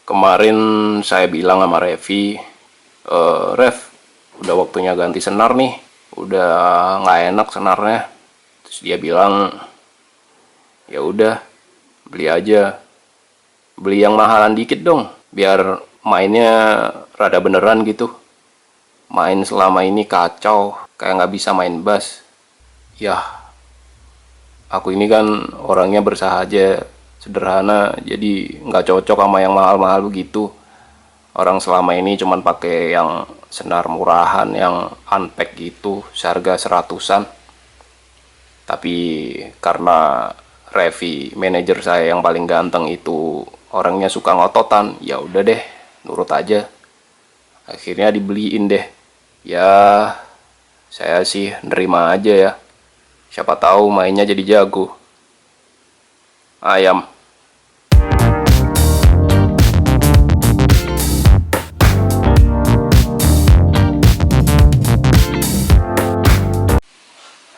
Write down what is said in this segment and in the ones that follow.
Kemarin saya bilang sama Revi, Rev, udah waktunya ganti senar nih. Udah nggak enak senarnya. Terus dia bilang, ya udah beli aja. Beli yang mahalan dikit dong, biar mainnya rada beneran gitu. Main selama ini kacau, kayak nggak bisa main bass. Yah, aku ini kan orangnya bersahaja, sederhana, jadi nggak cocok sama yang mahal-mahal begitu. Orang selama ini cuman pakai yang senar murahan, yang unpack gitu, seharga seratusan. Tapi karena Revi, manajer saya yang paling ganteng itu orangnya suka ngototan, ya udah deh, nurut aja. Akhirnya dibeliin deh. Ya, saya sih nerima aja ya. Siapa tahu mainnya jadi jago. Ayam.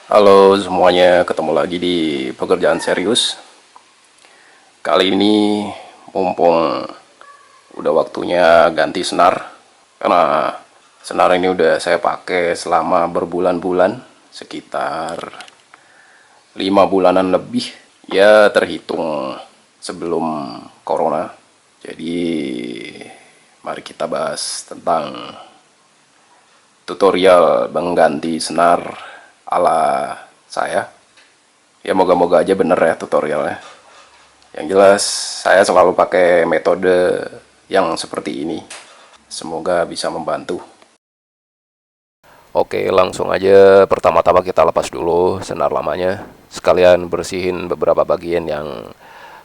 Halo semuanya, ketemu lagi di pekerjaan serius. Kali ini mumpung udah waktunya ganti senar, karena senar ini udah saya pakai selama berbulan-bulan, sekitar 5 bulanan lebih, ya terhitung sebelum corona. Jadi mari kita bahas tentang tutorial mengganti senar ala saya. Ya moga-moga aja bener ya tutorialnya. Yang jelas saya selalu pakai metode yang seperti ini. Semoga bisa membantu. Oke, langsung aja pertama-tama kita lepas dulu senar lamanya. Sekalian bersihin beberapa bagian yang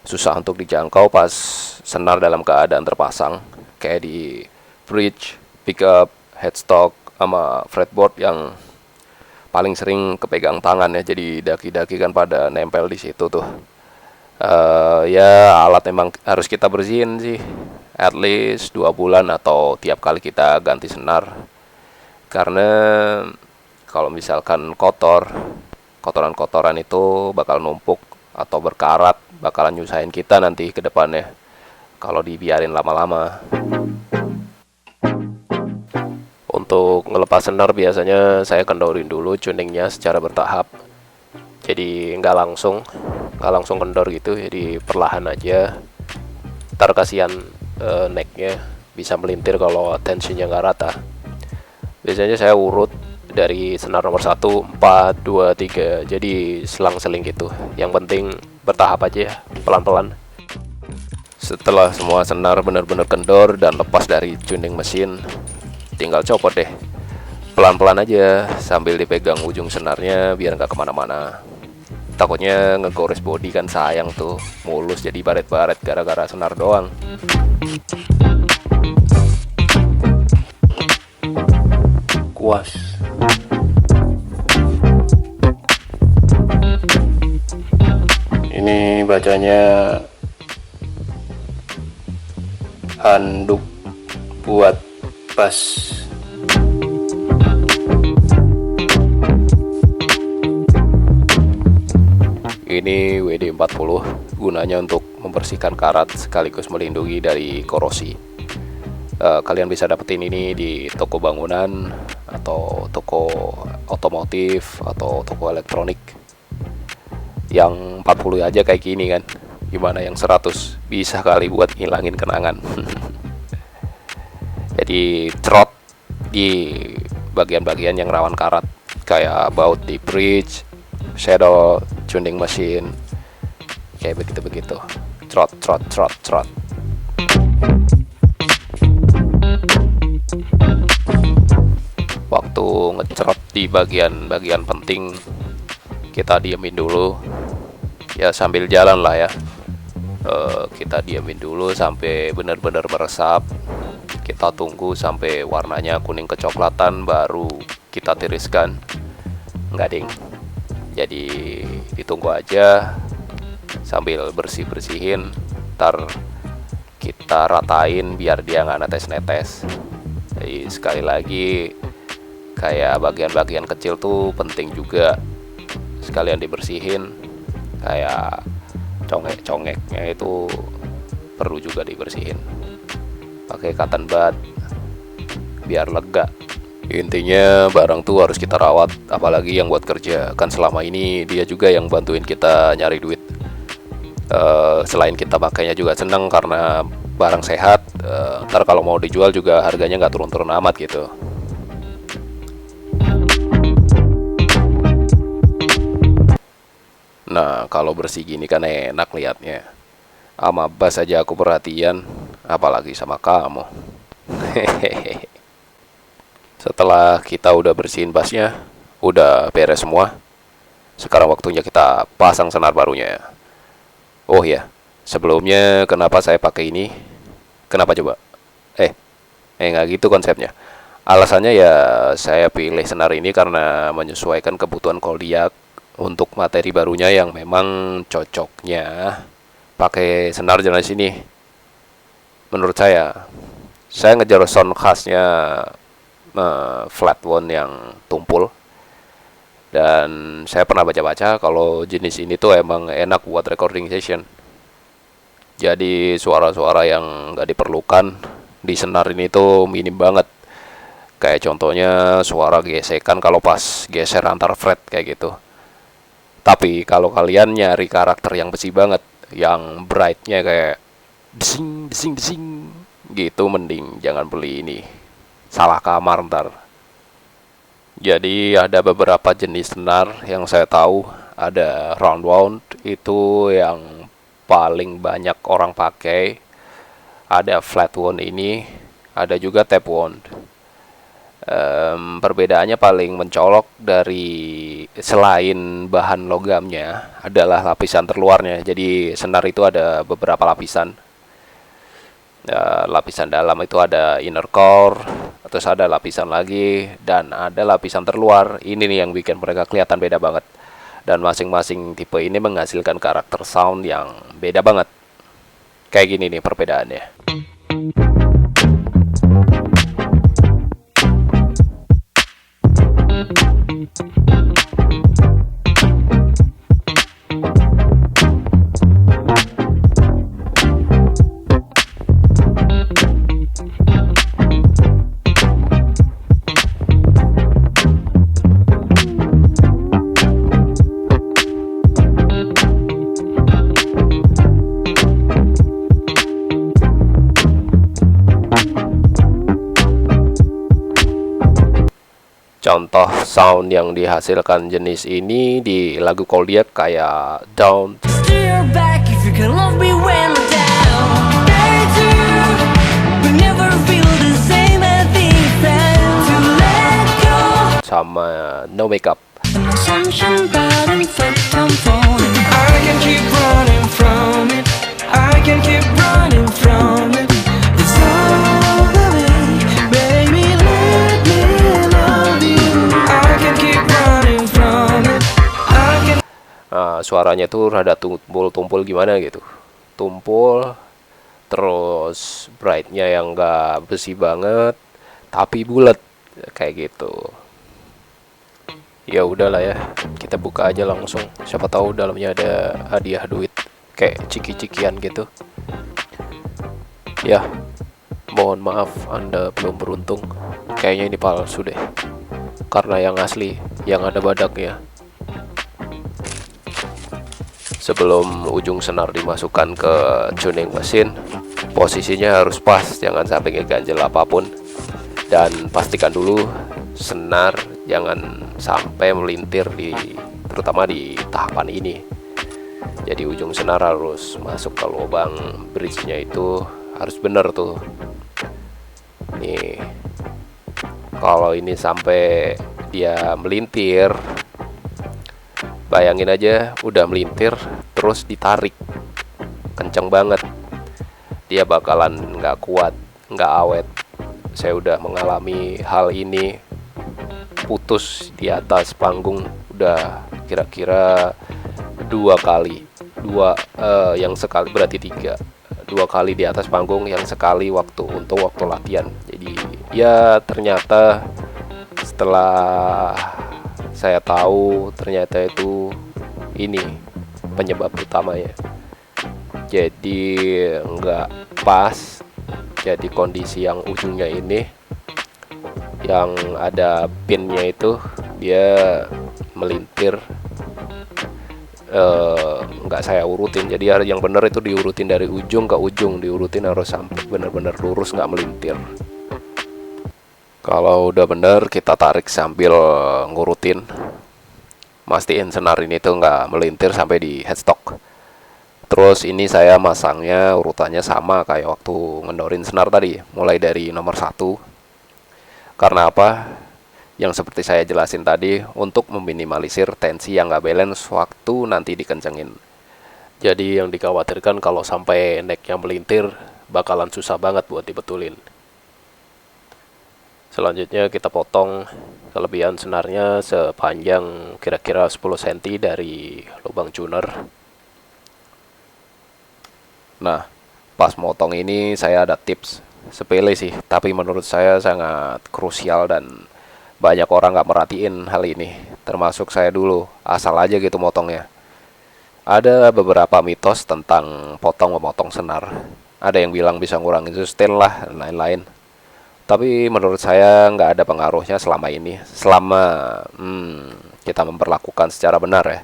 susah untuk dijangkau pas senar dalam keadaan terpasang, kayak di bridge, pickup, headstock, sama fretboard yang paling sering kepegang tangan ya, jadi daki-daki kan pada nempel di situ tuh. Ya alat memang harus kita bersihin sih, at least 2 bulan atau tiap kali kita ganti senar. Karena kalau misalkan kotoran-kotoran itu bakal numpuk atau berkarat, bakalan nyusahin kita nanti ke depannya kalau dibiarin lama-lama. Untuk ngelepas senar biasanya saya kendorin dulu tuningnya secara bertahap. Jadi nggak langsung kendor gitu, jadi perlahan aja. Ntar kasihan necknya bisa melintir kalau tensinya nggak rata. Biasanya saya urut dari senar nomor 1, 4, 2, 3, jadi selang-seling gitu. Yang penting bertahap aja ya, pelan-pelan. Setelah semua senar benar-benar kendor dan lepas dari tuning mesin, tinggal copot deh, pelan-pelan aja sambil dipegang ujung senarnya biar nggak kemana-mana. Takutnya ngegores body kan, sayang tuh, mulus jadi baret-baret gara-gara senar doang. Kuas. Ini bacanya handuk buat bass. Ini WD-40, gunanya untuk membersihkan karat sekaligus melindungi dari korosi. Kalian bisa dapetin ini di toko bangunan atau toko otomotif atau toko elektronik. Yang 40 aja kayak gini kan, gimana yang 100? Bisa kali buat ngilangin kenangan. Jadi trot di bagian-bagian yang rawan karat, kayak baut di bridge, shadow, tuning mesin, kayak begitu-begitu. Trot. Waktu ngecerot di bagian-bagian penting, kita diemin dulu ya, sambil jalan lah ya. Kita diemin dulu sampai benar-benar meresap. Kita tunggu sampai warnanya kuning kecoklatan, baru kita tiriskan. Enggak ding, jadi ditunggu aja sambil bersihin. Ntar kita ratain biar dia nggak netes-netes. Jadi sekali lagi, kayak bagian-bagian kecil tuh penting juga sekalian dibersihin. Kayak congek-congeknya itu perlu juga dibersihin. pakai cotton bud biar lega. Intinya barang tuh harus kita rawat, apalagi yang buat kerja, kan selama ini dia juga yang bantuin kita nyari duit. Selain kita pakainya juga seneng karena barang sehat, ntar kalau mau dijual juga harganya nggak turun-turun amat gitu. Nah kalau bersih gini kan enak liatnya. Sama Bas aja aku perhatian, apalagi sama kamu. Hehehe. Setelah kita udah bersihin basnya, udah beres semua. Sekarang waktunya kita pasang senar barunya. Oh ya, sebelumnya kenapa saya pakai ini? Kenapa coba? Nggak gitu konsepnya. Alasannya ya saya pilih senar ini karena menyesuaikan kebutuhan Koldiak untuk materi barunya yang memang cocoknya pakai senar jenis ini. Menurut saya ngejar sound khasnya flat one yang tumpul, dan saya pernah baca-baca kalau jenis ini tuh emang enak buat recording session. Jadi suara-suara yang nggak diperlukan di senar ini tuh minim banget. Kayak contohnya suara gesekan kalau pas geser antar fret kayak gitu. Tapi kalau kalian nyari karakter yang besi banget, yang brightnya kayak desing desing desing gitu, mending jangan beli ini. Salah kamar ntar. Jadi ada beberapa jenis senar yang saya tahu. Ada round wound, itu yang paling banyak orang pakai. Ada flat wound ini, ada juga tap wound. Perbedaannya paling mencolok dari selain bahan logamnya adalah lapisan terluarnya. Jadi senar itu ada beberapa lapisan. Lapisan dalam itu ada inner core, terus ada lapisan lagi, dan ada lapisan terluar. Ini nih yang bikin mereka kelihatan beda banget. Dan masing-masing tipe ini menghasilkan karakter sound yang beda banget. Kayak gini nih perbedaannya. Contoh sound yang dihasilkan jenis ini di lagu Koldiak kayak Down, sama No Makeup. Suaranya tuh rada tumpul-tumpul gimana gitu, tumpul, terus brightnya yang nggak besi banget tapi bulat kayak gitu. Ya udahlah ya, kita buka aja langsung, siapa tahu dalamnya ada hadiah duit kayak ciki-cikian gitu. Ya, mohon maaf Anda belum beruntung, kayaknya ini palsu deh, karena yang asli yang ada badaknya. Sebelum ujung senar dimasukkan ke tuning mesin, posisinya harus pas, jangan sampai ngeganjel apapun. Dan pastikan dulu senar jangan sampai melintir terutama di tahapan ini. Jadi ujung senar harus masuk ke lubang bridge-nya, itu harus bener tuh. Nih, kalau ini sampai dia melintir, bayangin aja udah melintir terus ditarik kenceng banget, dia bakalan nggak kuat, nggak awet. Saya udah mengalami hal ini, putus di atas panggung udah kira-kira 2 kali. Yang sekali berarti 3, 2 kali di atas panggung, yang sekali untuk waktu latihan. Jadi ya ternyata setelah saya tahu, ternyata itu ini penyebab utamanya. Jadi nggak pas Jadi kondisi yang ujungnya ini yang ada pinnya itu dia melintir, nggak saya urutin. Jadi yang bener itu diurutin dari ujung ke ujung, diurutin harus sampai bener-bener lurus, nggak melintir. Kalau udah bener kita tarik sambil ngurutin, mastiin senar ini tuh nggak melintir sampai di headstock. Terus ini saya masangnya urutannya sama kayak waktu ngendorin senar tadi, mulai dari nomor 1. Karena apa? Yang seperti saya jelasin tadi, untuk meminimalisir tensi yang nggak balance waktu nanti dikencengin. Jadi yang dikhawatirkan kalau sampai necknya melintir, bakalan susah banget buat dibetulin. Selanjutnya kita potong kelebihan senarnya sepanjang kira-kira 10 cm dari lubang tuner. Nah, pas motong ini saya ada tips sepele sih, tapi menurut saya sangat krusial dan banyak orang nggak merhatiin hal ini, termasuk saya dulu, asal aja gitu motongnya. Ada beberapa mitos tentang potong-memotong senar. Ada yang bilang bisa ngurangin sustain lah, dan lain-lain. Tapi menurut saya nggak ada pengaruhnya selama ini, selama kita memperlakukan secara benar ya.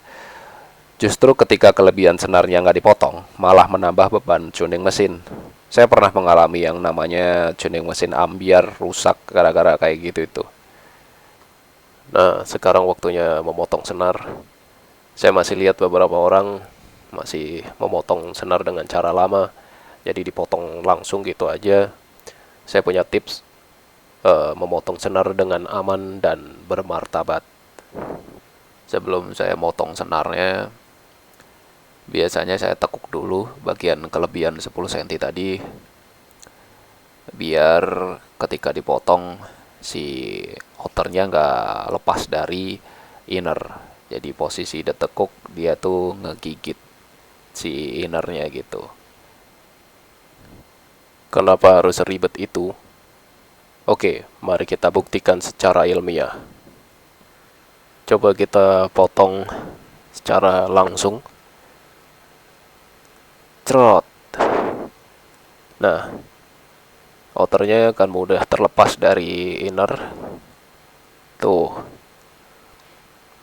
Justru ketika kelebihan senarnya nggak dipotong, malah menambah beban tuning mesin. Saya pernah mengalami yang namanya tuning mesin ambiar rusak gara-gara kayak gitu itu. Nah, sekarang waktunya memotong senar. Saya masih lihat beberapa orang masih memotong senar dengan cara lama, jadi dipotong langsung gitu aja. Saya punya tips memotong senar dengan aman dan bermartabat. Sebelum saya motong senarnya, biasanya saya tekuk dulu bagian kelebihan 10 cm tadi, biar ketika dipotong si outernya nggak lepas dari inner. Jadi posisi ditekuk dia tuh ngegigit si innernya gitu. Kenapa harus ribet itu? Oke, mari kita buktikan secara ilmiah. Coba kita potong secara langsung. Cerot. Nah, outernya akan mudah terlepas dari inner. Tuh.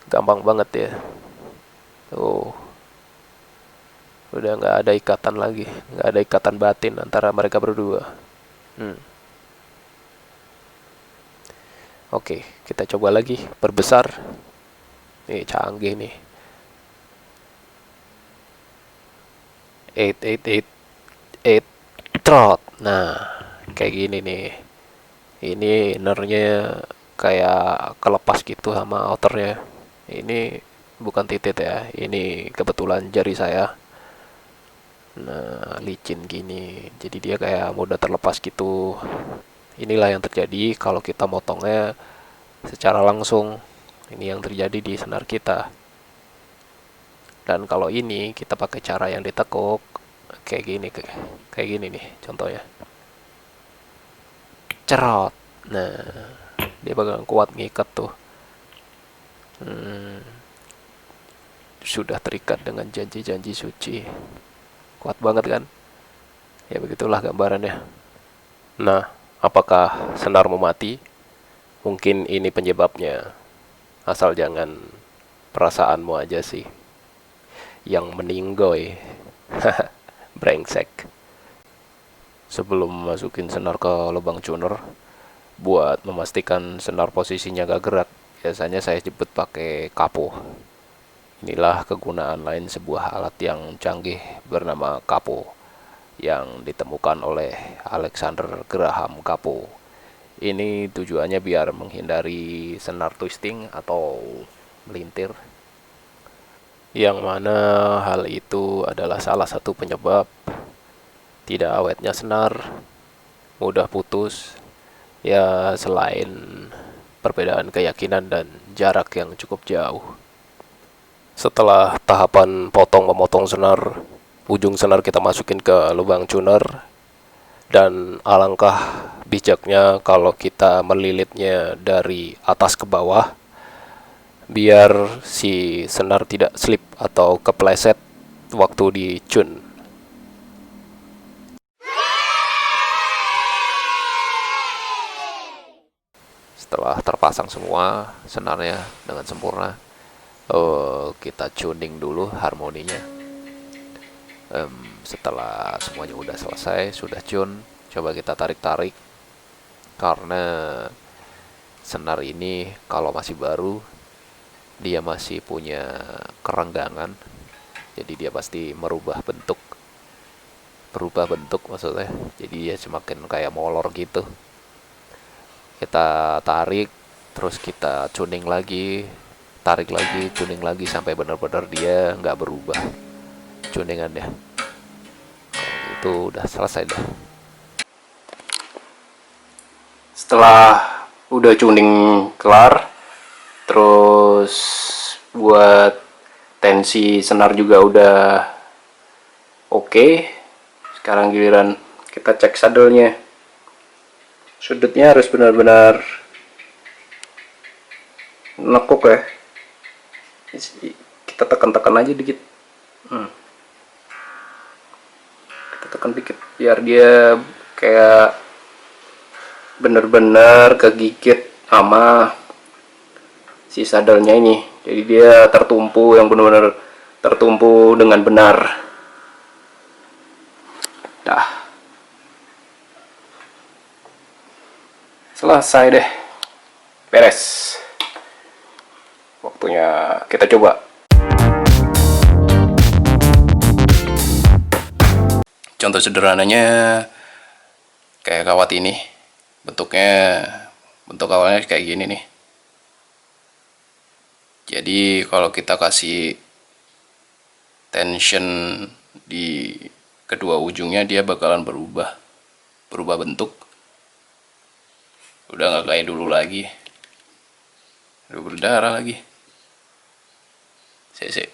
Gampang banget ya. Tuh. Udah nggak ada ikatan lagi. Nggak ada ikatan batin antara mereka berdua. Oke, kita coba lagi, perbesar. Nih, canggih nih. 8, trot. Nah, kayak gini nih. Ini innernya kayak kelepas gitu sama outernya. Ini bukan titit ya, ini kebetulan jari saya. Nah, licin gini. Jadi dia kayak mudah terlepas gitu. Inilah yang terjadi kalau kita motongnya secara langsung. Ini yang terjadi di senar kita. Dan kalau ini kita pakai cara yang ditekuk kayak gini nih contohnya. Cerot. Nah, dia bakal kuat ngikat tuh. Sudah terikat dengan janji-janji suci. Kuat banget kan? Ya begitulah gambarannya. Nah, apakah senarmu mati? Mungkin ini penyebabnya. Asal jangan perasaanmu aja sih yang meninggoy. Brengsek. Sebelum masukin senar ke lubang tuner, buat memastikan senar posisinya gak gerak, biasanya saya jepit pakai kapo. Inilah kegunaan lain sebuah alat yang canggih bernama kapo, yang ditemukan oleh Alexander Graham Kapo. Ini tujuannya biar menghindari senar twisting atau melintir, yang mana hal itu adalah salah satu penyebab tidak awetnya senar, mudah putus, ya selain perbedaan keyakinan dan jarak yang cukup jauh. Setelah tahapan potong-memotong senar, ujung senar kita masukin ke lubang tuner, dan alangkah bijaknya kalau kita melilitnya dari atas ke bawah, biar si senar tidak slip atau kepleset waktu di tune. setelah terpasang semua senarnya dengan sempurna, kita tuning dulu harmoninya. Setelah semuanya udah selesai, sudah tune, coba kita tarik-tarik, karena senar ini kalau masih baru, dia masih punya kerenggangan, jadi dia pasti berubah bentuk maksudnya, jadi dia semakin kayak molor gitu. Kita tarik, terus kita tuning lagi, tarik lagi, tuning lagi sampai benar-benar dia nggak berubah tuningannya. Itu udah selesai dah. Setelah udah tuning kelar, terus buat tensi senar juga udah oke. Sekarang giliran kita cek sadelnya. Sudutnya harus benar-benar nekuk ya. Kita tekan-tekan aja dikit. Kita tekan dikit biar dia kayak bener-bener kegigit sama si sadelnya ini. Jadi dia tertumpu, yang benar-benar tertumpu dengan benar. Dah. Selesai deh. Beres. Waktunya kita coba. Contoh sederhananya kayak kawat ini. Bentuk awalnya kayak gini nih. Jadi kalau kita kasih tension di kedua ujungnya, dia bakalan berubah bentuk. Udah nggak kayak dulu lagi. Udah berdarah lagi. Sih.